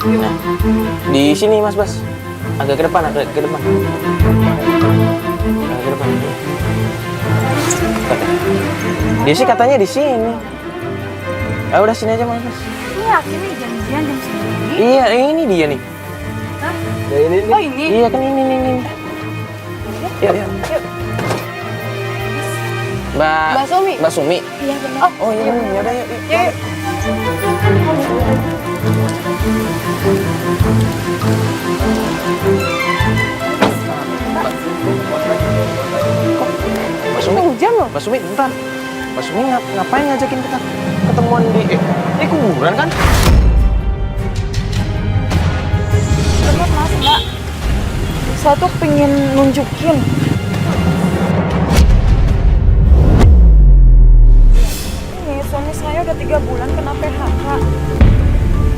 Nah, di sini Mas Bas. Agak ke depan, agak ke depan. Agak ke depan. Dia sih katanya di sini. Ah, udah sini aja Mas Bas. Ini yakin nih janjian jam segini? Iya, ini dia nih. Hah? Ya, ini. Oh ini? Iya kan ini. Yuk. Yuk. Mbak Sumi. Mbak Sumi. Iya benar. Oh iya, ya udah yuk. Yuk. Mbak Sumi. Hujan loh. Mbak Sumi, bentar. Mbak Sumi ngapain ngajakin kita ketemuan di ini kuburan kan? Bener Mas, Mbak. Saya tuh pengen nunjukin. Ini suami saya udah 3 bulan kena PHK.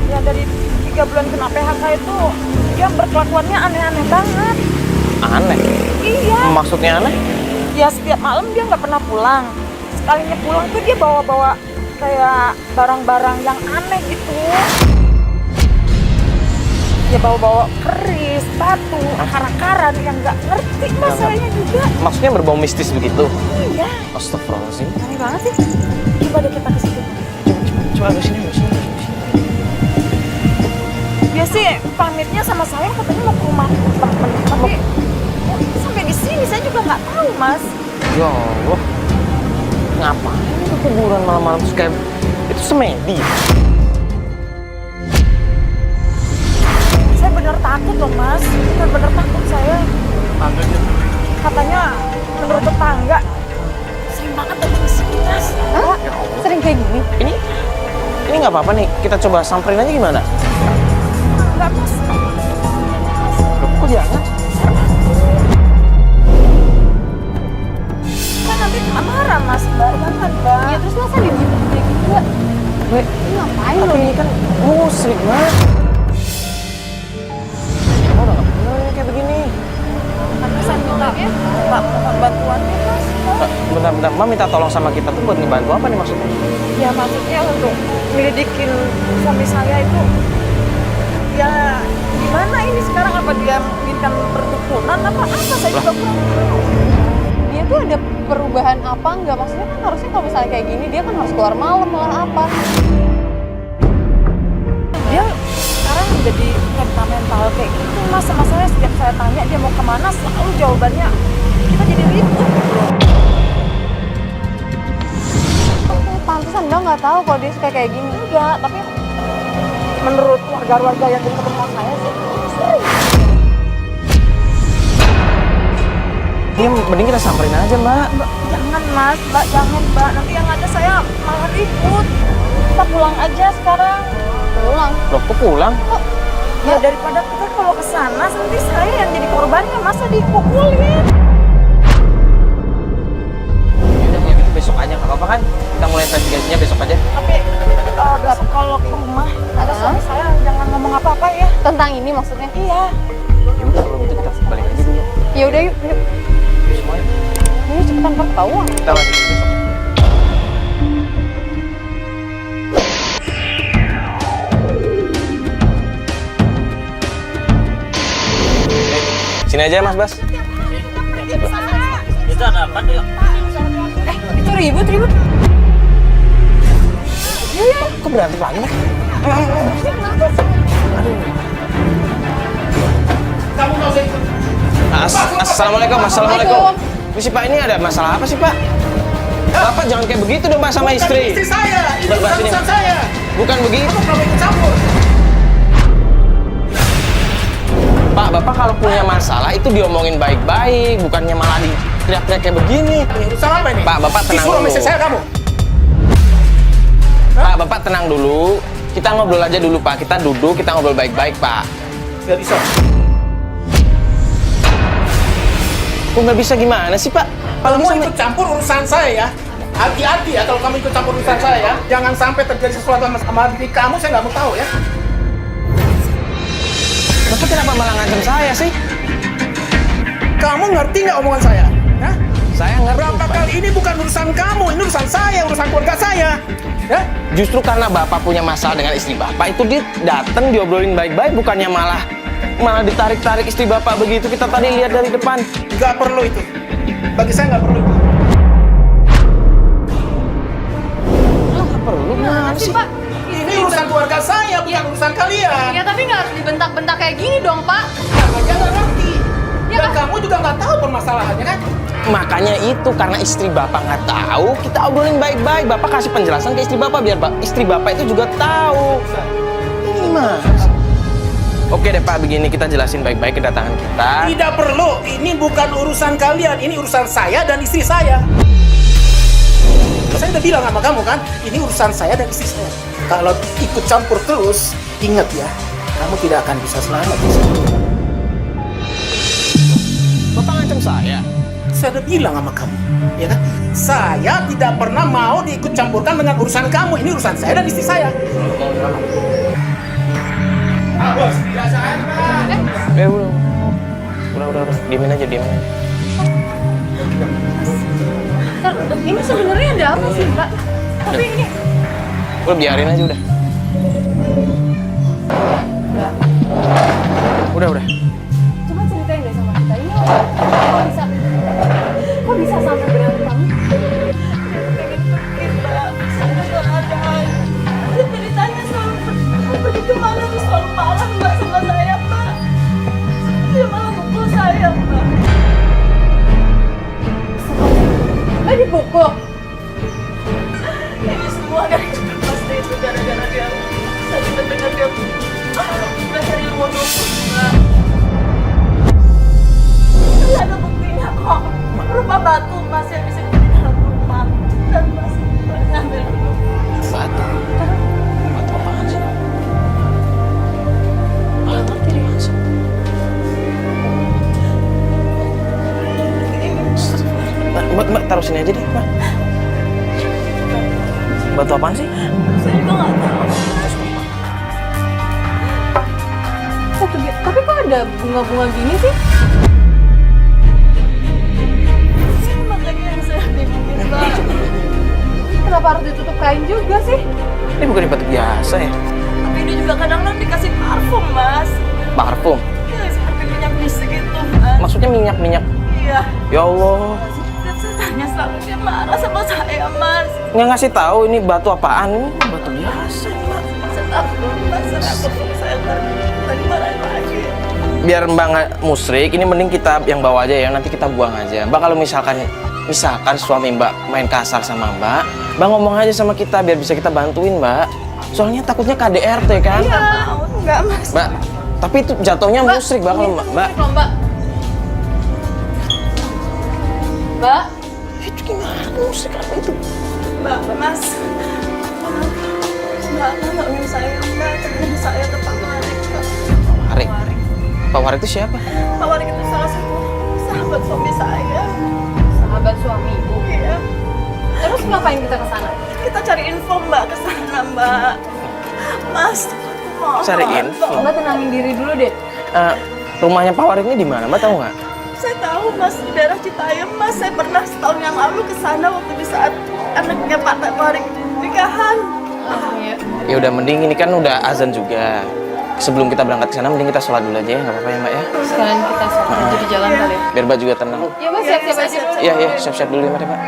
Ya dari 3 bulan kena PHK itu dia berkelakuannya aneh-aneh banget. Aneh. Iya. Maksudnya aneh? Ya setiap malam dia nggak pernah pulang. Sekalinya pulang tuh dia bawa-bawa kayak barang-barang yang aneh gitu. Ya bawa-bawa keris, batu, akar-akaran yang nggak ngerti masalahnya juga. Maksudnya berbau mistis begitu? Iya. Astagfirullahaladzim. Aneh banget sih. Coba deh kita ke situ. Coba ke sini. Dia sih pamitnya sama saya katanya mau ke rumah temen. Tapi sampai di sini saya juga nggak tahu Mas. Ya Allah. Ngapain ke kuburan malam-malam terus kayak itu semedi? Saya bener takut loh Mas. Bener-bener takut saya. Katanya menurut tetangga sering banget datang ke sini Mas. Hah? Ya Allah. Sering kayak gini? Ini nggak apa-apa nih. Kita coba samperin aja gimana? Enggak Mas. Kok jangan? Kan nanti marah Mas, Mbak. Jangan Mbak. Ya terus masa dibilang kayak gitu Mbak? Ini ngapain Tapi loh? ini kan musrik banget. Oh, udah nggak bener ini kayak begini. Karena saya minta mohon bantuannya Mas. Bentar. Mama minta tolong sama kita tuh buat ngebantu apa nih maksudnya? Ya maksudnya untuk nyelidikin suami saya itu. Ya gimana ini sekarang, apa dia menginginkan perdukunan apa saya juga kurang tahu. Dia tuh ada perubahan apa enggak? Maksudnya kan harusnya kalau misalnya kayak gini dia kan harus keluar malam apa? Dia sekarang jadi temperamental kayak gitu Mas, sama saya setiap saya tanya dia mau kemana selalu jawabannya kita jadi ribut. Pantesan Mbak nggak tahu kalau dia suka kayak gini. Enggak, tapi menurut warga-warga yang di rumah saya sih sering. Ini mending kita samperin aja Mbak. Jangan Mas, Mbak, jangan Mbak. Nanti yang ada saya malah ribut. Kita pulang aja sekarang. Pulang. Loh, kok pulang? Ya daripada kita kalau ke sana nanti saya yang jadi korbannya, masa dipukulin. Yaudah, ya gitu besok aja, nggak apa-apa kan? Kita mulai investigasinya besok aja. Tapi besok kalau ke rumah ada suami saya jangan ngomong apa-apa ya. Tentang ini maksudnya? Iya. Ya udah kalau gitu kita balik aja dulu. Ya udah yuk. Semuanya. Ini cepetan ketahuan. Kita lanjut besok. Sini aja Mas Bas. Itu ada apa tuh? Itu ribut. Kok berantem lagi Mas? Kamu nggak usah ikut. Assalamualaikum. Misi Pak, ini ada masalah apa sih Pak? Bapak jangan kayak begitu dong Pak sama istri. Istri saya, ini Mbak, sini. urusan saya. Bukan begitu. Kamu kalau ikut campur. Pak, Bapak kalau punya masalah itu diomongin baik-baik, bukannya malah teriak-teriak kayak begini. Ini urusan apa ini? Pak, Bapak tenang Disuruh sama dulu. istri saya kamu. Pak, Bapak tenang dulu. Kita ngobrol aja dulu Pak. Kita duduk, kita ngobrol baik-baik Pak. Gak bisa. Kok nggak bisa gimana sih Pak? Kalau Kamu bisa ikut campur urusan saya ya. Hati-hati ya kalau kamu ikut campur urusan saya ya. Jangan sampai terjadi sesuatu sama diri kamu, saya nggak mau tahu ya. Bapak kenapa malah ngancam saya sih? Kamu ngerti nggak omongan saya? Hah? Saya ngerti Berapa Pak. kali ini bukan urusan kamu, ini urusan saya, urusan keluarga saya. Ya? Justru karena bapak punya masalah dengan istri bapak itu dia datang diobrolin baik-baik, bukannya malah ditarik-tarik istri bapak begitu kita tadi lihat dari depan. Nggak perlu itu. Bagi saya nggak perlu itu. Nggak perlu, Gimana sih, Pak? Ini urusan keluarga saya, bukan urusan kalian. Ya tapi nggak harus dibentak-bentak kayak gini dong, Pak. Jangan nggak ngerti. Ya Dan kan? kamu juga nggak tahu permasalahannya kan? Makanya itu karena istri bapak nggak tahu, kita obrolin baik-baik. Bapak kasih penjelasan ke istri bapak biar istri bapak itu juga tahu. Ini mah. Oke deh Pak, begini kita jelasin baik-baik kedatangan kita. Tidak perlu. Ini bukan urusan kalian. Ini urusan saya dan istri saya. Saya udah bilang sama kamu kan, ini urusan saya dan istri saya. Kalau ikut campur terus, ingat ya, kamu tidak akan bisa selamat di sini. Bapak ngancam saya. Saya udah bilang sama kamu, ya kan? Saya tidak pernah mau diikut campurkan dengan urusan kamu. Ini urusan saya dan istri saya. Udah, diemin aja. Ntar, ini sebenarnya ada apa sih, Mbak? Tapi ini Udah biarin aja udah. Udah. coba ceritain deh sama kita. Ini kok bisa sampai berantem? Pengen pergi, Mbak. Saya nggak ada. Ceritanya selalu begitu malam selalu marah, Mbak, sama saya, Mbak. Dia malah mukul saya, Mbak. Mbak dipukul. Ini semua gara-gara pasti itu gara-gara dia. Saya juga dengar dia belajar ilmu dukun, Mbak. Tidak ada buktinya kok. Berupa batu, Mas, yang bisa di dalam rumah. Dan Mas ambil dulu. Batu apaan sih? Batu apaan sih? Mbak taruh sini aja deh, Mbak. Batu apaan sih? Saya juga nggak tahu. Tapi kok ada bunga-bunga gini sih? Makanya yang saya bingungin, Mbak. Kenapa harus ditutup kain juga sih? Ini bukan batu biasa ya? Tapi ini juga kadang-kadang dikasih parfum, Mas. Parfum. Ya, seperti minyak misik gitu, Mas. Maksudnya minyak. Iya. Ya Allah. Dan saya tanya selalu dia marah sama saya, Mas. Nggak ngasih tahu ini batu apaan? Ini batu biasa, Mbak. Saya takut, Mas. Saya takut saya tadi marahin lagi. Biar Mbak nggak musrik, ini mending kita yang bawa aja ya, nanti kita buang aja. Mbak kalau misalkan suami Mbak main kasar sama Mbak ngomong aja sama kita biar bisa kita bantuin, Mbak. Soalnya takutnya KDRT kan? Iya. Enggak, Mas. Mbak, tapi itu jatuhnya musrik Mbak kalau Mbak. Mbak, Itu gimana musrik apa itu? Mbak, Mas. Mbak, tolongin saya, Mbak. Temuin saya ke Pak Warik, Mbak. Warik. Pak Warik itu siapa? Pak Warik itu salah satu sahabat suami saya. sahabat suami ibu. Iya. Terus ngapain kita ke sana? Kita cari info, Mbak, ke sana, Mbak. Mas, mohon. Cari info? Mbak tenangin diri dulu deh. Rumahnya Pak Warik ini di mana? Mbak tahu nggak? Saya tahu, Mas, di daerah Citayam, Mas. Saya pernah setahun yang lalu ke sana waktu di saat anaknya Pak Warik nikahan. Oh iya. Ya udah mending ini kan udah azan juga. Sebelum kita berangkat ke sana mending kita sholat dulu aja ya, nggak apa-apa ya Mbak ya. Sekalian kita sholat aja di jalan kali ya. Biar Mbak juga tenang. Ya Mbak siap-siap aja dulu. Iya, siap-siap dulu ya Mbak.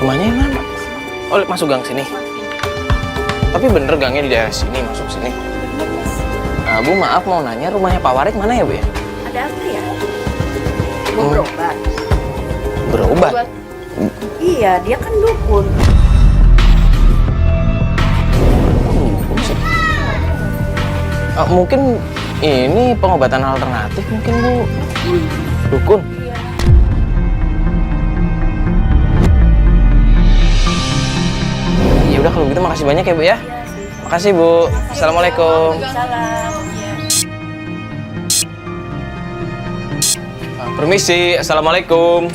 Rumahnya yang mana? Oh, masuk gang sini. Tapi bener gangnya di daerah sini, masuk sini. Bu, maaf mau nanya, rumahnya Pak Warik mana ya, Bu ya? Ada apa ya? Mau berobat? Berobat? Iya, dia kan dukun. Dukun sih. Mungkin ini pengobatan alternatif mungkin, Bu. Dukun? Ya udah kalau gitu makasih banyak ya, Bu ya. Makasih, Bu. Assalamualaikum. Salam. Permisi, assalamualaikum.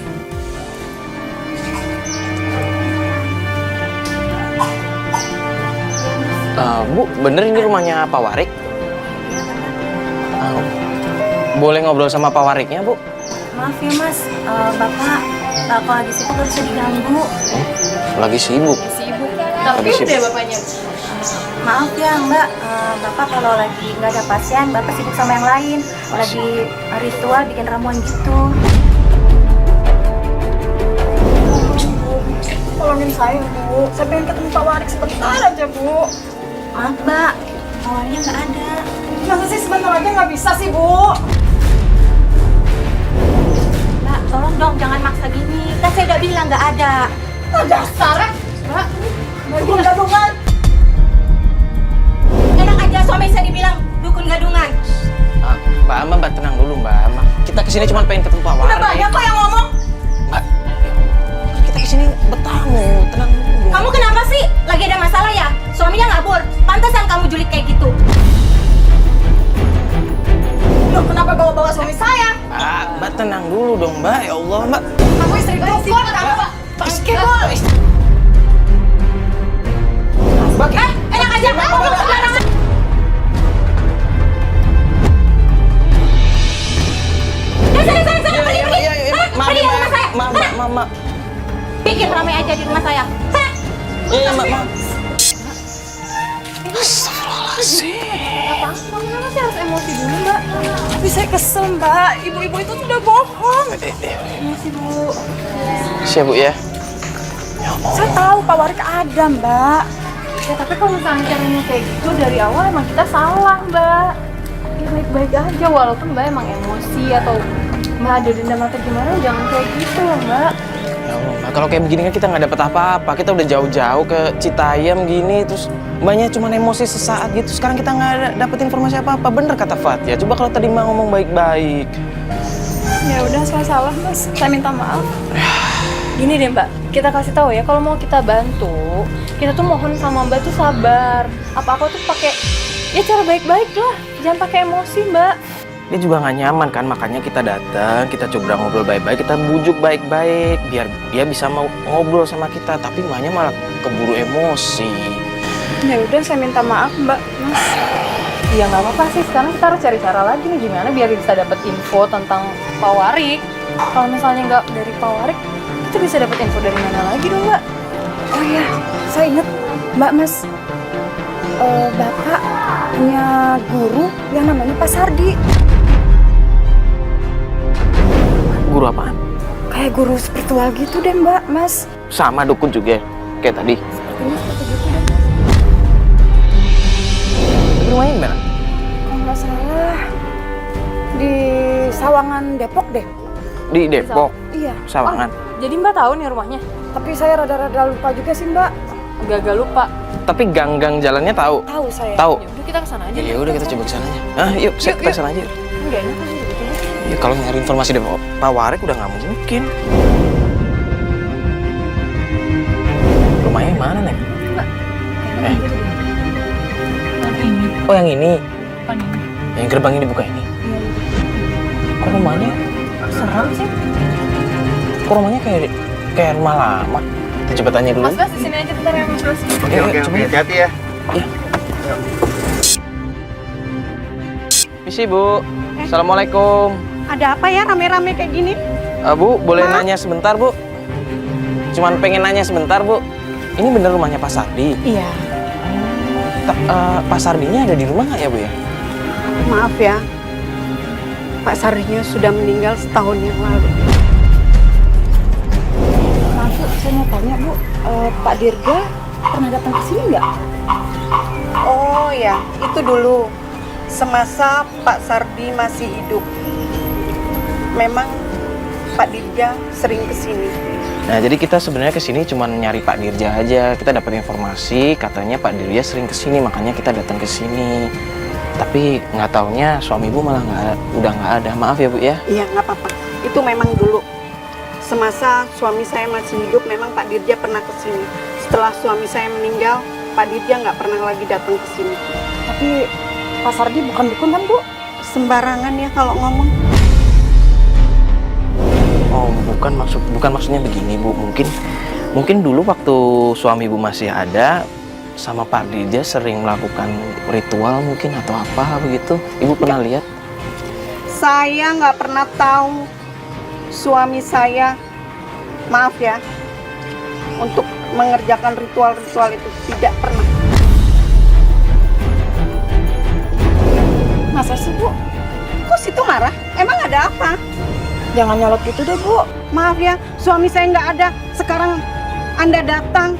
Bu, bener ini rumahnya Pak Warik? Boleh ngobrol sama Pak Wariknya, Bu? Maaf ya Mas, Bapak kalau lagi sibuk gak bisa diganggu. Lagi sibuk. Sibuk. Tapi Habis udah sibuk. bapaknya. Maaf ya Mbak, Bapak kalau lagi nggak ada pasien, Bapak sibuk sama yang lain. Lagi ritual bikin ramuan gitu. Tolongin saya, Bu. Saya pengen ketemu Pak Warik sebentar aja, Bu. Maaf Mbak, awalnya nggak ada. Masa sih sebentar aja nggak bisa sih, Bu? Mbak, tolong dong jangan maksa gini. Kan saya udah bilang nggak ada. Oh, dasar, Mbak. Dukun gadungan. Enak aja suami saya dibilang dukun gadungan. Mbak Ama, Mbak tenang dulu, Mbak Ama. Kita kesini cuma pengen ketemu Pak Udah Warik. banyak kok yang ngomong. Mbak, kita kesini bertamu, tenang dulu. Kamu kenapa sih? Lagi ada masalah ya? Suaminya ngabur. Pantesan kamu julid kayak gitu. Loh, kenapa bawa-bawa suami saya? Mbak tenang dulu dong, Mbak. Ya Allah, Mbak. Aku istri dukun, kamu basketball. Enak aja. Kamu sembarangan. Sana, pergi. Maaf, Pergi ke rumah saya. maaf. Bikin ramai aja di rumah saya. Sana. Iya, maaf. Apa? Kenapa sih harus emosi dulu, Mbak? Tapi saya kesel, Mbak. Ibu-ibu itu sudah bohong. Emosi, Bu. Siap, Bu ya. Saya tahu Pak Warik ada, Mbak. Ya, tapi kalau misalnya caranya kayak gitu dari awal emang kita salah, Mbak. Ya baik-baik aja, walaupun Mbak emang emosi atau Mbak ada dendam atau gimana, jangan kayak gitu ya, Mbak. Ya Allah, Mbak, kalau kayak begini kan kita nggak dapat apa-apa. Kita udah jauh-jauh ke Citayam gini, terus Mbaknya cuma emosi sesaat gitu. Sekarang kita nggak dapet informasi apa-apa. Bener kata Fatia. Coba kalau tadi Mbak ngomong baik-baik. Ya udah, saya salah, Mas. Saya minta maaf. Gini deh, Mbak, kita kasih tahu ya, kalau mau kita bantu, kita tuh mohon sama Mbak tuh sabar. Apa-apa tuh pakai ya cara baik-baik lah, jangan pakai emosi, Mbak. Dia juga nggak nyaman kan, makanya kita datang, kita coba ngobrol baik-baik, kita bujuk baik-baik, biar dia bisa mau ngobrol sama kita. Tapi Mbaknya malah keburu emosi. Ya udah, saya minta maaf, Mbak. Mas. Ya nggak apa-apa sih, sekarang kita harus cari cara lagi nih gimana biar bisa dapat info tentang Pak Warik. Kalau misalnya nggak dari Pak Warik, kita bisa dapat info dari mana lagi dong, Mbak? Oh iya, saya ingat, Mbak, Mas. Bapak punya guru yang namanya Pak Sardi. Guru apaan? Kayak guru spiritual gitu deh, Mbak, Mas. Sama dukun juga, kayak tadi. Sepertinya seperti gitu deh. Rumahnya di mana? Kalau nggak salah di Sawangan, Depok deh. Di Depok, Iya, Sawangan. Jadi Mbak tahu nih rumahnya? tapi saya rada-rada lupa juga sih, Mbak. Gak lupa. Tapi gang-gang jalannya tahu. Tahu saya. Tahu. Ya udah kita kesana aja. Ya udah kita coba ke sana aja. Ah, yuk, kita ke sana aja. Enggak enak aja gitu. Ya kalau nyari informasi dari Pak Warik udah nggak mungkin. Rumahnya mana, Nek? Oh, yang ini. Yang gerbang ini buka ini. Kok rumahnya Serem sih. Kok rumahnya kayak rumah lama? Kita coba tanya dulu. Mas, di sini aja bentar ya, Mas. Oke, coba. hati-hati ya. Iya. Misi, Bu. Assalamualaikum. Ada apa ya rame-rame kayak gini? Bu, boleh nanya sebentar, Bu? Cuman pengen nanya sebentar, Bu. Ini bener rumahnya Pak Sardi? Iya. Pak Sardinya ada di rumah nggak ya, Bu ya? Maaf ya. Pak Sardinya sudah meninggal setahun yang lalu. Maaf, Bu, saya mau tanya, Bu. Pak Dirga pernah datang ke sini nggak? Oh ya, itu dulu semasa Pak Sardi masih hidup. Memang Pak Dirja sering kesini. Nah, jadi kita sebenarnya kesini cuma nyari Pak Dirja aja. Kita dapat informasi katanya Pak Dirja sering kesini, makanya kita datang ke sini. Tapi nggak taunya suami ibu malah udah nggak ada. Maaf ya Bu ya. Iya, nggak apa-apa. Itu memang dulu. Semasa suami saya masih hidup, memang Pak Dirja pernah kesini. Setelah suami saya meninggal, Pak Dirja nggak pernah lagi datang ke sini. Tapi Pak Sardi bukan dukun kan, Bu? Sembarangan ya kalau ngomong. Oh, bukan maksudnya begini Bu. Mungkin dulu waktu suami ibu masih ada sama Pak Dirja sering melakukan ritual mungkin atau apa begitu. Ibu pernah lihat? Saya nggak pernah tahu suami saya, maaf ya, untuk mengerjakan ritual-ritual itu tidak pernah. Masa sih, Bu? Kok situ marah? Emang ada apa? Jangan nyolot gitu deh, Bu. Maaf ya, suami saya nggak ada. Sekarang Anda datang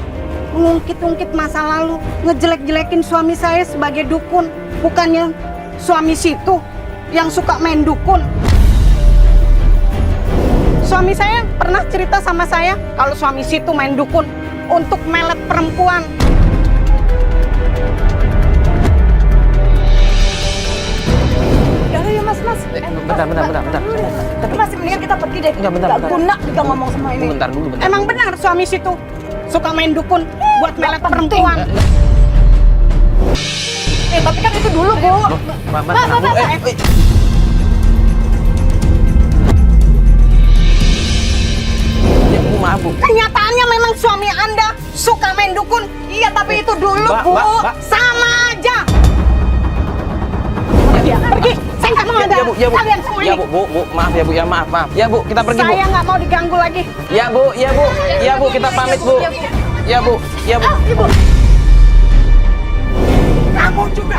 mengungkit-ungkit masa lalu, ngejelek-jelekin suami saya sebagai dukun. Bukannya suami situ yang suka main dukun. Suami saya pernah cerita sama saya kalau suami situ main dukun untuk melet perempuan. Udah ya, Mas. Bentar. Tapi masih mendingan kita pergi deh. Enggak, bentar. Nggak guna kita ngomong sama ini. Bentar dulu. Emang benar suami situ suka main dukun buat melet perempuan. Tapi kan itu dulu, Bu. Mas. Ya, Bu, maaf Bu. Kenyataannya memang suami Anda suka main dukun. Iya, tapi itu dulu, Mbak, Bu. Mbak. Sama aja. Pergi. Saya nggak mau ada Ya Bu. kalian semua Ya ini. Bu, maaf ya Bu ya, maaf. Ya Bu, kita pergi Bu. Saya nggak mau diganggu lagi. Ya Bu, kita pamit Bu. Ya Bu. Kamu juga.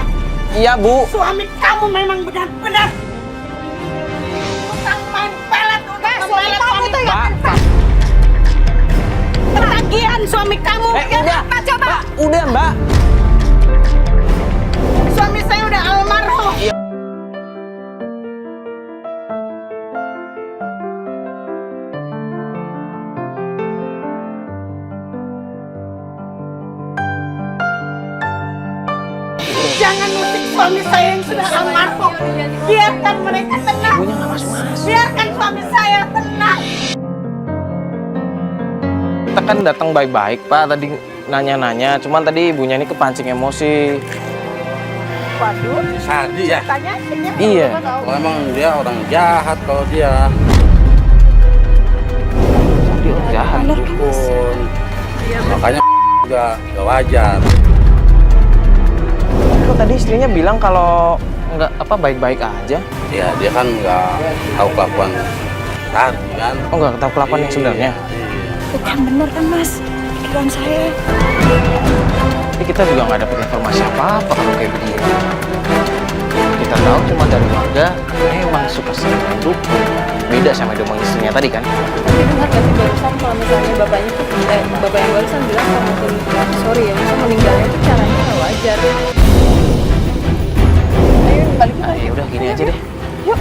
Iya Bu. Suami kamu memang benar-benar tukang main pelet, udah suami kamu itu ya. Mbak. Ketagihan suami kamu. Ya, Udah. Pak, coba. Mbak, udah Mbak. Suami saya udah almarhum. Jangan musik suami saya yang sudah almarhum. Biarkan mereka tenang. Ibunya nggak masuk. Biarkan suami saya tenang. Kita kan datang baik-baik Pak, tadi nanya-nanya, cuman tadi ibunya ini kepancing emosi. Waduh, Sardi ya? tanya akhirnya. Iya. Kalau emang dia orang jahat kalau dia Dia orang jahat. dukun. Makanya juga gak wajar. Kok tadi istrinya bilang kalau nggak baik-baik aja? Ya dia kan nggak tahu kelakuan Sardi kan. Oh nggak tahu kelakuan yang sebenarnya. Itu kan bener kan, Mas? Pikiran saya. Tapi kita juga nggak dapat informasi apa-apa kalau kayak begini. Kita tahu cuma dari warga emang suka sering main dukun. Beda sama domong istrinya tadi kan? Tapi dengar gak sih barusan kalau misalnya bapaknya tuh, bapak yang barusan bilang sama tuh, sorry ya, misal meninggalnya tuh caranya nggak wajar. Ayo balik Nah ya udah gini aja deh. Yuk.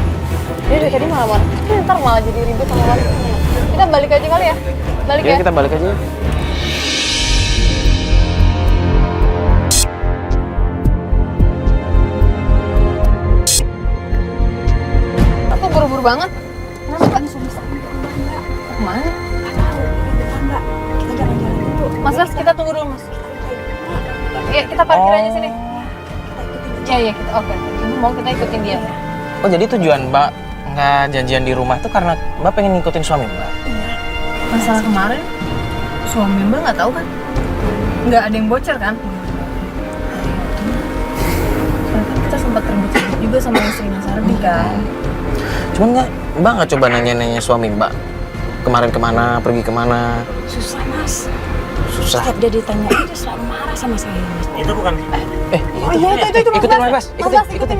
Dia udah tadi malah ntar malah jadi ribet sama warga. Kita balik aja kali ya. Balik Ya ya. kita balik aja. Aku buru-buru banget. Kenapa kan kemana? Kita jalan-jalan dulu. Mas, kita tunggu dulu Mas. Iya kita parkir aja sini. Iya kita oke. Ibu mau kita ikutin dia. Oh jadi tujuan Mbak nggak janjian di rumah tuh karena Mbak pengen ngikutin suami Mbak? Masalah kemarin suami Mbak nggak tahu kan? Nggak ada yang bocor kan? Soalnya kita sempat ribut-ribut juga sama istrinya Sardi kan. Cuman Mbak nggak coba nanya-nanya suami Mbak kemarin kemana, pergi kemana? Susah, Mas. Susah. Setiap dia ditanya, dia selalu marah sama saya, Mas. Itu bukan. Oh iya, itu Ikutin Mas, ikutin.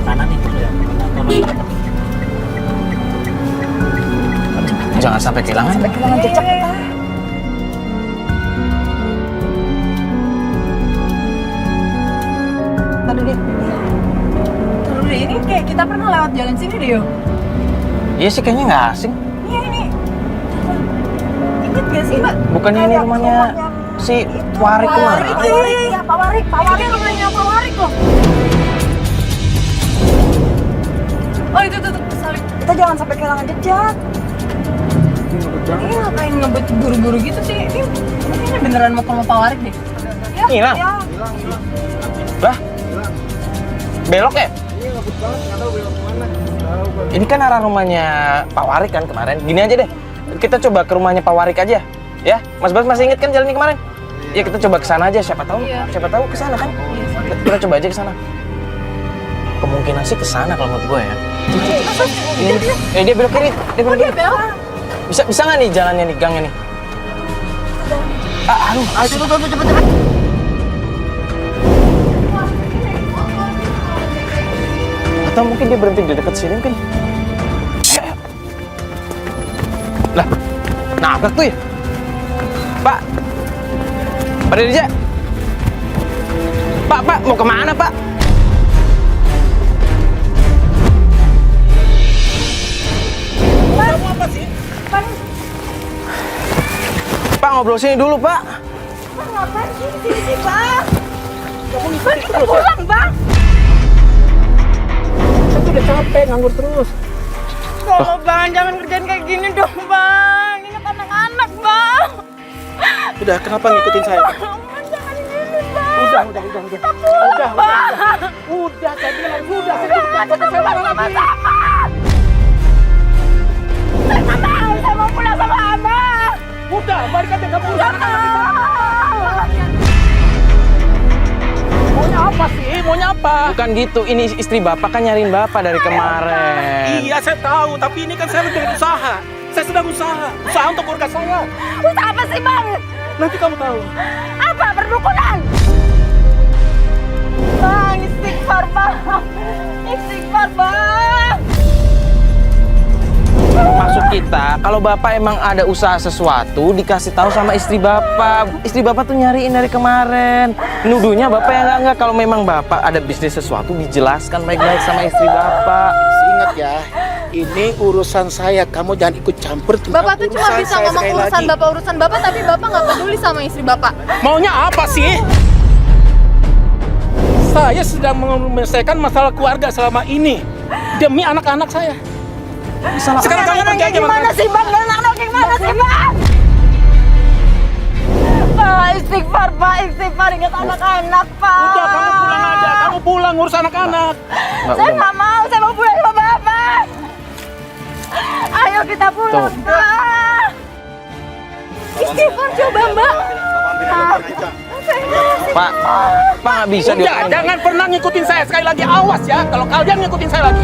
Kanan itu ya. jangan sampai kehilangan. Kehilangan jejak kita. Taruh deh, ini kayak kita pernah lewat jalan sini deh, yo. Iya sih, kayaknya nggak asing. Iya, ini. Ingat gak sih, Mbak? Bukannya ini rumahnya si Warik kemarin? Iya, Pak Warik. Ini rumahnya Pak Warik loh. Oh, itu tuh, sorry. Kita jangan sampai kehilangan jejak. Ini ngapain ngebut buru-buru gitu sih? Ini beneran mau ke rumah Pak Warik deh. Ya, Hilang? ya. Lah? Belok ya? Ini kan arah rumahnya Pak Warik kan kemarin. Gini aja deh, kita coba ke rumahnya Pak Warik aja, ya. Mas Bas masih inget kan jalannya kemarin? Ya kita coba ke sana aja, siapa tahu ke sana kan? Kita coba aja ke sana. Kemungkinan sih ke sana kalau menurut gue ya. Dia belok kiri, dia belok kiri. Bisa nggak nih jalannya nih, gangnya nih? Aduh, cepet. Atau mungkin dia berhenti di dekat sini mungkin. Lah, nabrak tuh ya? Pak Dirja. Pak, mau kemana Pak? Kamu apa sih? Pak, ngobrol sini dulu Pak. Bang, ngapain sih, Bang? Bang, kita pulang, Bang. Saya tuh udah capek nganggur terus. Tolong Bang, jangan kerjain kayak gini dong Bang. Ini kan anak-anak Bang. Udah, kenapa ngikutin saya? Jangan gini Bang. Udah. Kita pulang Bang. Udah, saya bilang udah. Saya Saya mau, saya mau pulang sama Abang. udah, balik aja kamu. Maunya apa sih? Maunya apa? Bukan gitu, ini istri Bapak kan nyariin Bapak dari kemarin. Iya, saya tahu, tapi ini kan saya sedang usaha. Saya sedang usaha untuk keluarga saya. Usaha apa sih Bang? Nanti kamu tahu. Apa perdukunan? Bang, istighfar Bang. Istighfar Bang. Maksud kita, kalau Bapak emang ada usaha sesuatu, dikasih tahu sama istri Bapak. Istri Bapak tuh nyariin dari kemarin. Nuduhnya Bapak yang enggak. Kalau memang Bapak ada bisnis sesuatu, dijelaskan baik-baik sama istri Bapak. Ingat ya, ini urusan saya. Kamu jangan ikut campur. Bapak tuh cuma bisa ngomong urusan Bapak, tapi Bapak nggak peduli sama istri Bapak. Maunya apa sih? Saya sedang menyelesaikan masalah keluarga selama ini demi anak-anak saya. Sekarang kamu pergi aja. Gimana sih Bang? Dan anak gimana sih Bang? Pak, istighfar Pak, istighfar. Ingat anak-anak Pak. Udah, kamu pulang aja. Kamu pulang ngurus anak-anak. Saya nggak mau, saya mau pulang sama Bapak. Ayo kita pulang Pak. Istighfar coba, Mbak. Pak nggak bisa Udah, jangan pernah ngikutin saya. Sekali lagi, awas ya. Kalau kalian ngikutin saya lagi.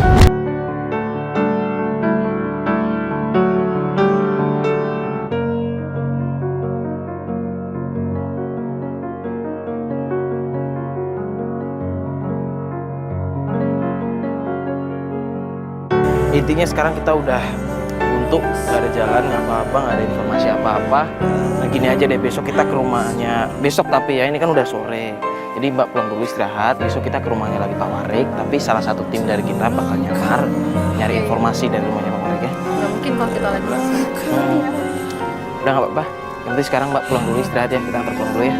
Intinya sekarang kita udah buntu, nggak ada jalan, nggak apa-apa, nggak ada informasi apa-apa. Nah gini aja deh, besok kita ke rumahnya. Besok tapi ya, ini kan udah sore. Jadi Mbak pulang dulu istirahat, besok kita ke rumahnya lagi Pak Warik. Tapi salah satu tim dari kita bakal nyamar, nyari informasi dari rumahnya Pak Warik ya. Nggak mungkin kalau kita lagi Udah nggak apa-apa. Nanti sekarang Mbak pulang dulu istirahat ya, kita antar pulang dulu ya.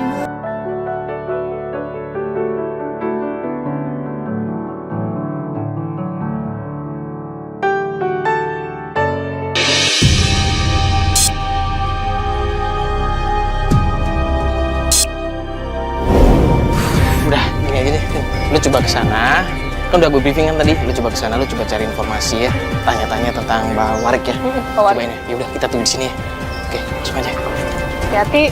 Lu coba ke sana, kan udah gue briefing kan tadi. Lu coba ke sana, lu coba cari informasi ya, tanya-tanya tentang Mbak Warik ya. Pak Warik. Cobain ya. Ya udah, kita tunggu di sini ya. Oke, coba aja. hati-hati.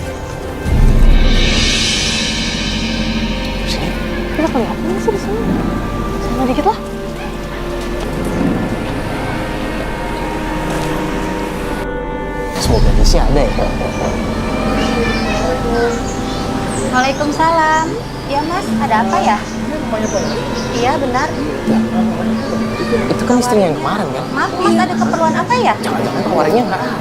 Sini. Kita kelihatan sih di sini. Sana dikit lah. Semoga aja sih ada ya. Waalaikumsalam. Ya Mas, ada apa ya? Iya benar. Itu kan istrinya yang kemarin kan? Maaf Mas, ada keperluan apa ya? Jangan-jangan Pak Wariknya nggak ada.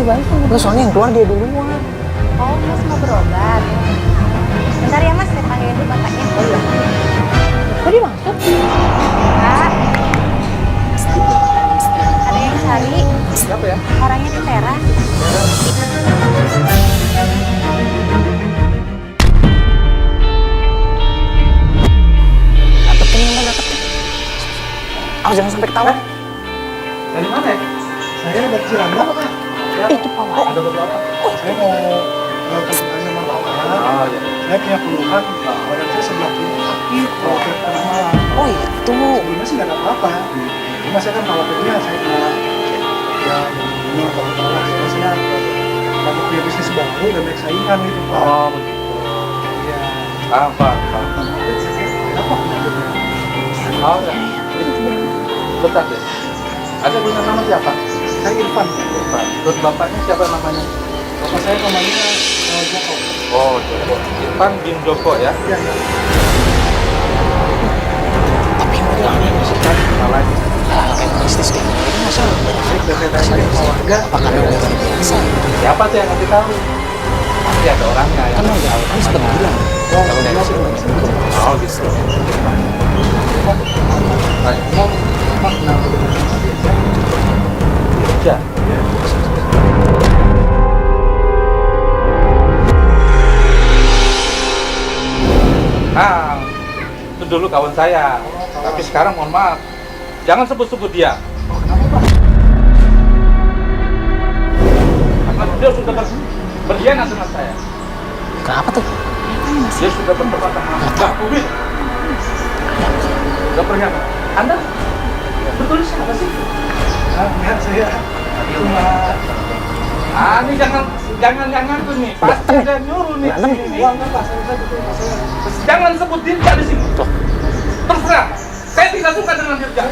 balik. Enggak, soalnya yang keluar dia duluan. Oh, Mas mau berobat. Bentar ya Mas, saya panggilin dulu bapaknya. Oh iya. Kok dia masuk? Pak. Ada yang cari. Siapa ya? Orangnya di teras. Awas jangan sampai ketawa. Dari mana ya? Saya dari Ciranda, Pak. Itu Pak. Ada beberapa. Saya mau konsultasi sama Bapak. Oh, iya. Saya punya keluhan, badan saya sebelah kiri sakit, kalau ke tengah malam. Oh itu. Sebelumnya sih nggak ada apa-apa. Cuma saya kan khawatirnya saya kena ya ini kalau saya takut punya bisnis baru dan banyak saingan gitu, Pak. Oh, begitu. Iya. Apa? Kenapa penyakitnya? Oh, ya. Bentar deh. Ada punya nama siapa? Saya Irfan. Irfan. Terus bapaknya siapa namanya? Bapak saya namanya Joko. Oh, Joko. Irfan bin Joko ya? Iya, iya. Tapi yang bilang sih tadi Salah. hal kayak mistis kayak gini kan masa Saya sudah saya tanya sama warga. apa karena udah terbiasa? Siapa tuh yang ngasih tahu? Pasti ada orangnya ya. Kan warga awal kan sempat bilang kalau dari sini Oh, gitu. Ya. Ah, itu dulu kawan saya. Tapi sekarang mohon maaf, jangan sebut-sebut dia. Karena dia sudah berkhianat dengan saya. kenapa tuh? Dia sudah berteman sama Mbak Kubi. Sudah berkhianat. Anda betul siapa sih? Enggak, saya cuma Ini jangan tuh nih. Pasti ada nyuruh nih. Sini. uang kan Pak, saya betul Pak, saya Jangan sebut Dirja di sini. Terserah. Saya tidak suka dengan Dirja.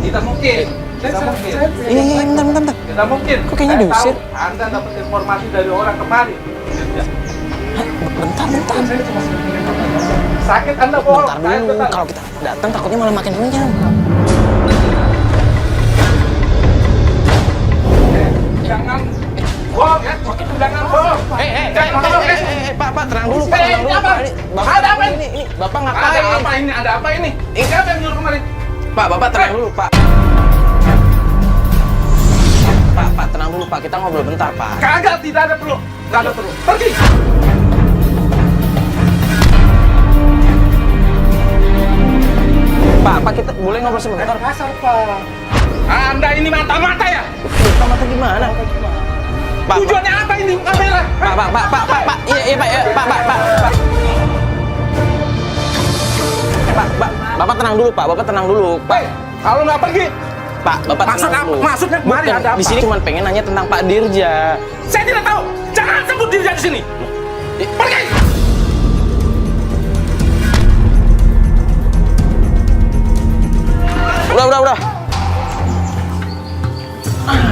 Tidak mungkin. Tidak mungkin. Iya, bentar. Tidak mungkin. Kok kayaknya Saya diusir? tahu Anda dapat informasi dari orang kemari. Dirja. Bentar. Sakit Anda bohong. Bentar Saya dulu. tahu. Kalau kita datang takutnya malah makin runyam. Jangan bohong ya. Jangan bohong. Pak, tenang dulu, Pak. Ini apa? Ada apa ini? Ini Bapak Ada ngapain? apa ini? Ada apa ini? Siapa yang nyuruh kemarin? Pak, Bapak tenang dulu, Pak. Pak, tenang dulu, Pak. Kita ngobrol bentar, Pak. Kagak, tidak ada perlu. Tidak ada perlu. Pergi. Pak, kita boleh ngobrol sebentar? kasar Pak. Anda ini mata-mata ya? Mata gimana? Pak, Tujuannya apa ini? Kamera? Pak. Iya, Pak. Pak, Bapak tenang dulu, Pak. Bapak tenang dulu, Pak. Kalau nggak pergi, Pak, Bapak Maksud tenang apa? dulu. Maksudnya kemari Bukan, ada apa? di sini cuma pengen nanya tentang Pak Dirja. saya tidak tahu. Jangan sebut diri di sini. Pergi. Udah.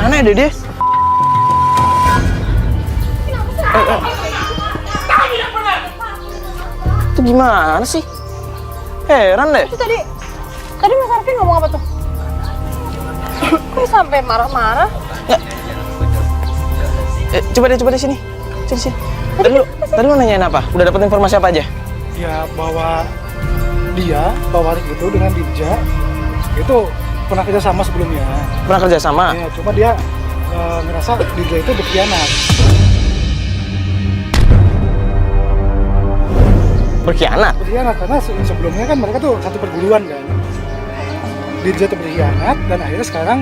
Aneh deh dia. Tahu yang benar. Itu gimana sih? Heran deh. Itu tadi Mas Arvin ngomong apa tuh? Kok sampai marah-marah? Coba deh sini. Sini. Tadi lu nanyain apa? Udah dapat informasi apa aja? Ya bahwa Warik itu dengan Dirja itu pernah kerja sama sebelumnya. Pernah kerja sama? Ya, cuma dia ngerasa Dirja itu berkhianat. Berkhianat? Berkhianat karena sebelumnya kan mereka tuh satu perguruan kan. Dirja itu berkhianat dan akhirnya sekarang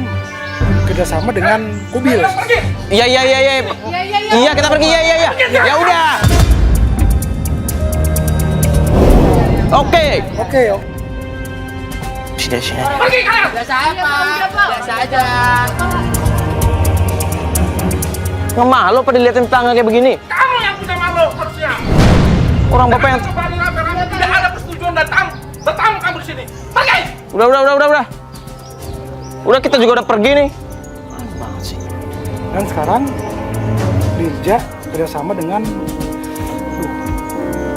kerjasama dengan Kubil. Pergi. Iya. Iya, kita pergi. Iya. Ya udah. Oke. Sini. Pergi kalian. Biasa aja. Nggak malu pada diliatin tetangga kayak begini? Kamu yang punya malu harusnya. Orang bapak yang... Tidak ada persetujuan datang kamu di sini. Pergi. Udah. Udah, kita juga udah pergi nih. Dan sekarang Dirja kerjasama dengan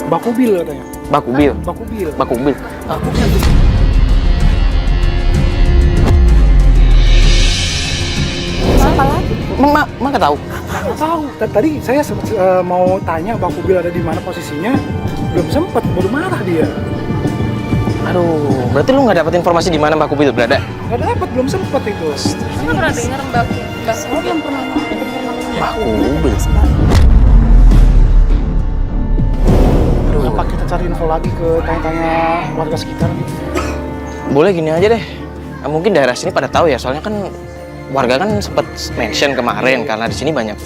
Bakubil katanya. Bakubil. Mak nggak tahu. Nggak tahu. Tadi saya sempat mau tanya Bang Kubil ada di mana posisinya, belum sempat, baru marah dia. Aduh, berarti lu nggak dapat informasi di mana Mbak Kubil berada? Nggak dapat, belum sempat itu. Saya pernah dengar Mbak belum pernah Mbak Kubil. Apa kita cari info lagi ke tanya-tanya warga sekitar gitu? Boleh gini aja deh. Mungkin daerah sini pada tahu ya, soalnya kan warga kan sempat mention kemarin karena di sini banyak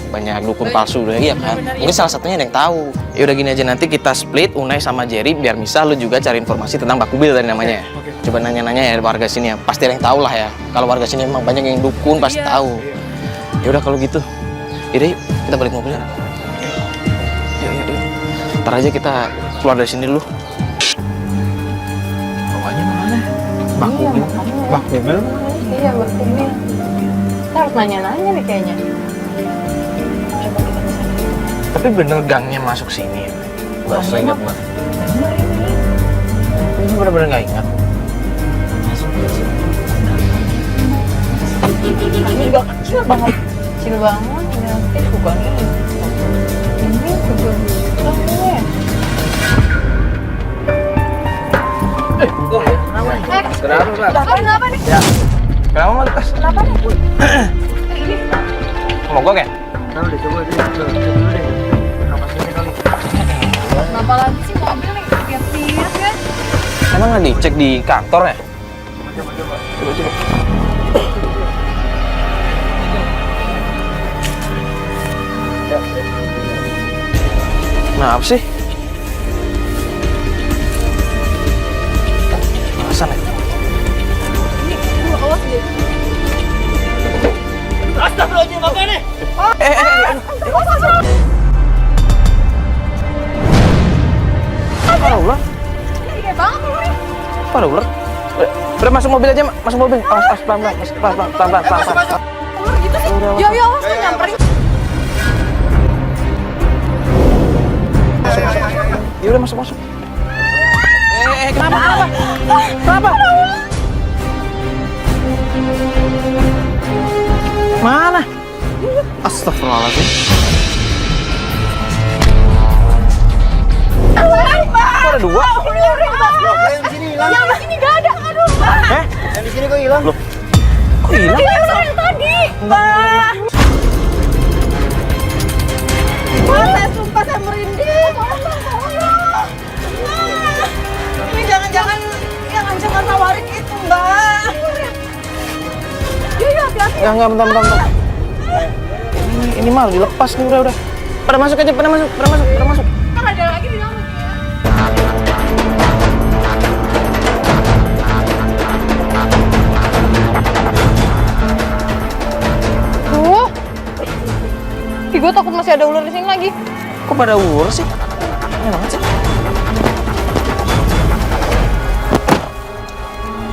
dukun palsu udah ya kan. Mungkin salah satunya ada yang tahu. Ya udah gini aja, nanti kita split Unai sama Jerry biar misal lu juga cari informasi tentang Mbak Kubil tadi namanya. Oke. Coba nanya-nanya ya warga sini ya. Pasti ada yang tahu lah ya. Kalau warga sini emang banyak yang dukun pasti tahu. Ya udah kalau gitu. Yaudah yuk, kita balik mobilnya. Yuk. Ntar aja kita keluar dari sini dulu. Bawanya mana? Mbak Kubil. Mbak Kubil. Iya, Mbak Kubil. Kita harus nanya-nanya nih kayaknya. Coba kita bisa. Tapi bener gangnya masuk sini. Gak usah ingat Mbak. Ini bener-bener gak ingat. Ini juga kecil banget. Kecil banget. Nanti bukan ini. Ini juga bisa. Kenapa nih? Ya. Kenapa mau lepas? Kenapa nih? Mogok ya? Kenapa lagi sih mobil nih? Lihat-lihat ya. Emang nggak dicek di kantor ya? Coba. Nah, apa sih? Alasan ya? Ini awas deh. Astagfirullahaladzim, apa nih? Parah ular? Gede banget nih. Parah ular? Udah masuk mobil aja, masuk mobil. Awas, pelan-pelan, pelan-pelan. Ular gitu sih. Ya, awas nih nyamperin. Ya udah masuk. Kenapa? Mana? Astagfirullahaladzim. Kok ada dua? Yang di sini nggak ada, aduh. Yang di sini kok hilang? Loh, kok hilang? Yang tadi. Mbak. Saya sumpah saya merinding. Ini jangan-jangan yang ancaman tawarik itu, Mbak. Iya, hati-hati. Enggak, bentar. Ini mah dilepas nih, udah. Pada masuk aja, pada masuk. Kan ada lagi di dalam. Gue takut masih ada ular di sini lagi. Kok pada ular sih? Aneh banget sih.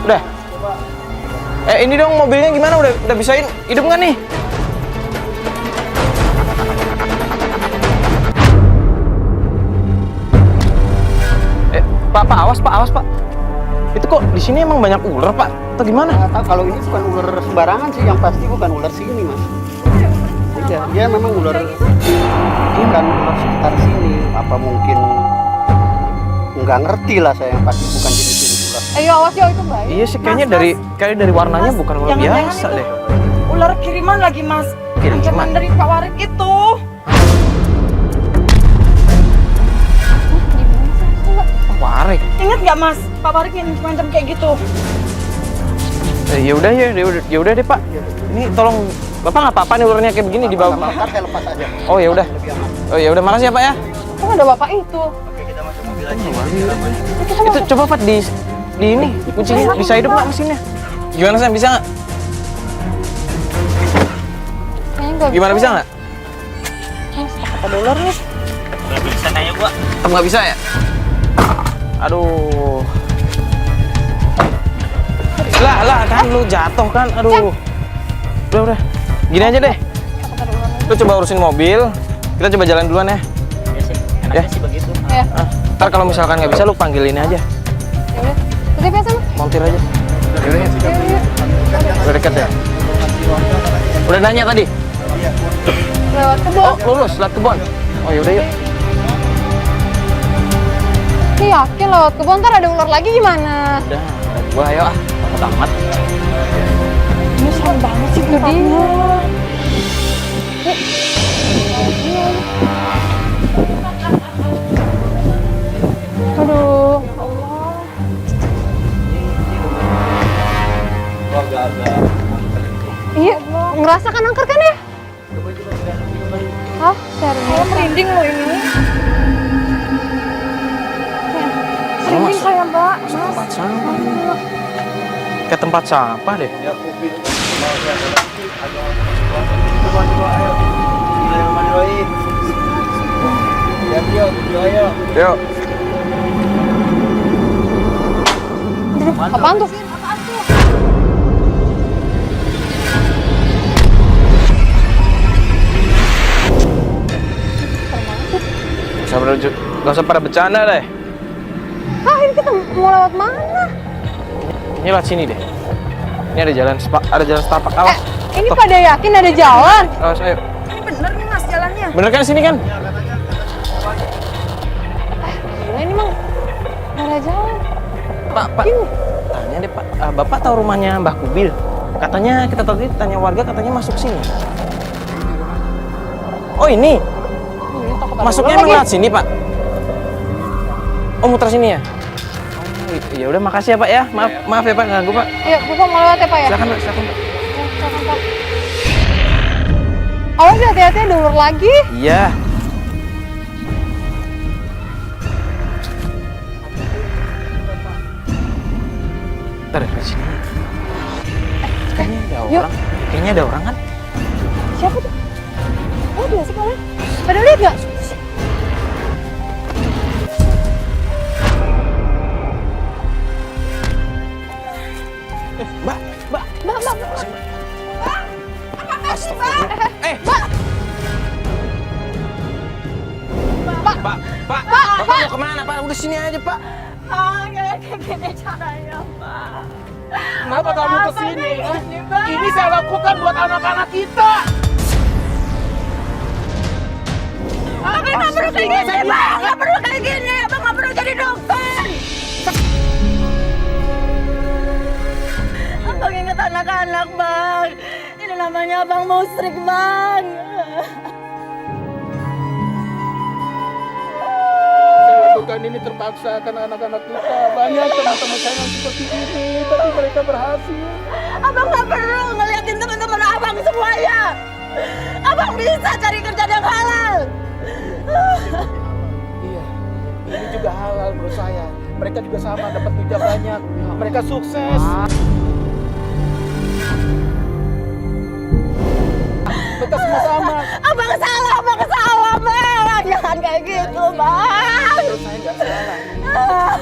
Udah. Ini dong mobilnya gimana? Udah bisain hidup nggak nih? Pak, awas Pak. Itu kok di sini emang banyak ular, Pak? Atau gimana? Nggak tahu, kalau ini bukan ular sembarangan sih, yang pasti bukan ular sini, Mas. Iya, dia memang ular bukan ular sekitar sini. Apa mungkin nggak ngerti lah saya, yang pasti bukan jenis ular. Ayo awas ya, itu baik. Iya sih, kayaknya dari warnanya bukan ular biasa deh. Ular kiriman lagi, Mas. Kiriman? Ancaman dari Pak Warik itu. Warik. Ingat nggak, Mas? Pak Warik yang macam kayak gitu. Ya udah deh Pak. Ini tolong Bapak nggak apa-apa nih ularnya kayak begini di bawah. Ntar saya lepas aja. Oh ya udah. Makasih ya Pak ya. Kan ada bapak itu. Itu coba Pak di ini kuncinya bisa hidup nggak mesinnya? Gimana Sam, bisa nggak? Kayaknya nggak Gimana bisa nggak? ada ular nih. Nggak bisa kayaknya gua. Tetap nggak bisa ya? Aduh. Lah kan lu jatuh kan, aduh. Udah. Gini aja deh. Lu coba urusin mobil. Kita coba jalan duluan ya. Iya sih, enaknya sih begitu. Ya. Ntar kalau misalkan nggak bisa lu panggil ini aja. Yaudah. Udah biasa mah. Montir aja. Yaudah ya. Udah deket ya? Udah nanya tadi? Lewat kebun. Oh, lurus, lewat kebun. Oh, yaudah yuk. Ini yakin lewat kebun, ntar ada ular lagi gimana? Udah, gua ayo ah. Takut amat. Ini serem banget sih tempatnya. Aduh, Allah. Iya, ngerasakan angker kan ya? Hah, serius? Saya merinding loh ini. Merinding saya, Mbak. Tempat sampah. Ke tempat sampah deh. Yuk. Apaan tuh? Gak usah pada bercanda deh. Ah, ini kita mau lewat mana? Ini lewat sini deh. Ini ada jalan setapak. Awas. Ini pada yakin ada jalan? Awas, ayo. Ini bener nih mas jalannya. Bener kan sini kan? Gila, ini mah nggak ada jalan. Pak. Tanya deh Pak. Bapak tahu rumahnya Mbah Kubil? Katanya kita tadi tanya warga katanya masuk sini. Oh ini? Masuknya emang lewat sini Pak? Oh muter sini ya? Oh, ya udah makasih ya Pak ya. Maaf ya Pak ganggu Pak. Ayo, Bapak mau lewat ya Pak ya? Silakan Pak, silakan Pak. Silakan Pak. Awas hati-hati ada ular lagi. Iya. Ntar dari sini. Kayaknya ada yuk. orang. Kayaknya ada orang kan? Siapa tuh? Oh, dia sih kalian. Pada lihat nggak? Mbak. Astagfirullah. Pak. Bapak mau kemana Pak? Udah sini aja Pak. Kayak gini caranya, Pak. Kenapa kamu kesini? Ini saya lakukan buat anak-anak kita. Abang nggak perlu kayak gini, Bang. Nggak perlu kayak gini. Abang nggak perlu jadi dokter. Abang ingat anak-anak, Bang. Ini namanya Abang musrik, Bang. Saya lakukan ini terpaksa karena anak-anak kita. Banyak teman-teman saya yang seperti ini, tapi mereka berhasil. Abang nggak perlu ngeliatin teman-teman Abang semuanya. Abang bisa cari kerjaan yang halal. Iya, ini juga halal menurut saya. Mereka juga sama, dapat duit banyak. Mereka sukses. Mereka semua sama. Abang salah, Bang. Jangan kayak gitu, Bang. Menurut saya nggak salah.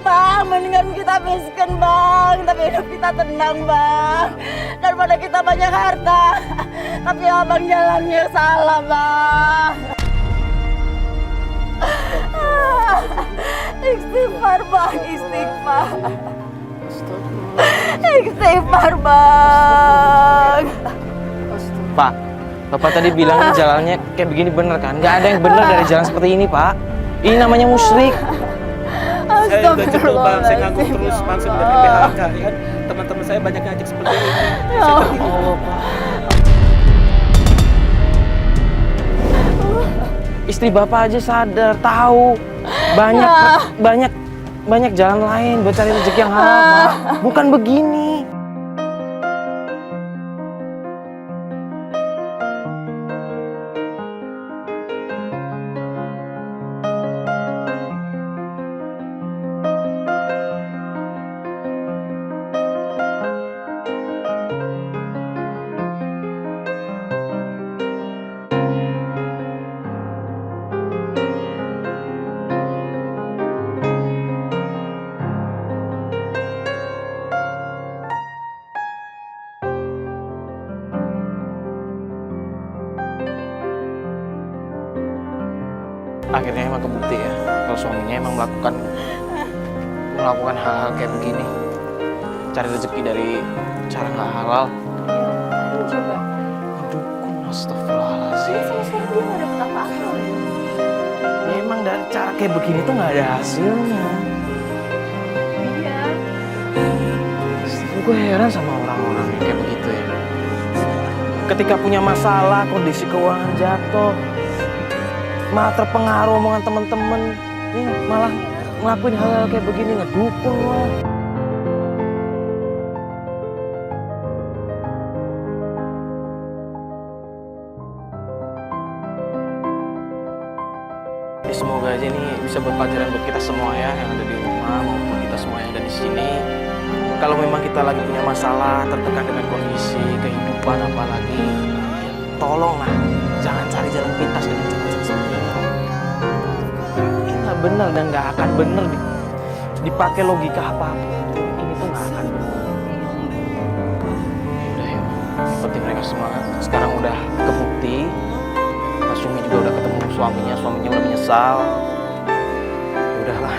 Bang, mendingan kita miskin, Bang. Tapi hidup kita tenang, Bang. Daripada kita banyak harta. Tapi Abang jalannya salah, Bang. Istighfar, Bang. Istighfar. Istighfar, Bang. Pak, Bapak tadi bilangnya jalannya kayak begini bener kan? Nggak ada yang bener dari jalan seperti ini Pak. Ini namanya musyrik. Saya udah coba Bang, saya nganggur terus langsung dari PHK ya kan. Teman-teman saya banyak ngajak seperti ini. Saya ngerti. Istri Bapak aja sadar, tahu banyak jalan lain buat cari rezeki yang halal, Mak. Bukan begini. Akhirnya emang kebukti ya kalau suaminya emang melakukan hal-hal kayak begini, cari rezeki dari cara nggak halal. Coba. Aduh, Astagfirullahaladzim. Sampai sekarang dia nggak dapet apa-apa. Memang dari cara kayak begini tuh nggak ada hasilnya. Iya. Gue heran sama orang-orang yang kayak begitu ya. Ketika punya masalah, kondisi keuangan jatuh, malah terpengaruh omongan temen-temen, malah ngelakuin hal-hal kayak begini, ngedukung lah. Ya, semoga aja ini bisa buat pelajaran buat kita semua ya, yang ada di rumah maupun kita semua yang ada di sini. Kalau memang kita lagi punya masalah, tertekan dengan kondisi kehidupan apalagi, ya tolonglah, jangan cari jalan pintas dengan cara seperti ini. Ini nggak benar dan nggak akan benar dipakai logika apapun. Ini tuh nggak akan benar. Udah ya, yang penting mereka semangat. Sekarang udah kebukti, Mas Sumi juga udah ketemu suaminya udah menyesal. Udahlah.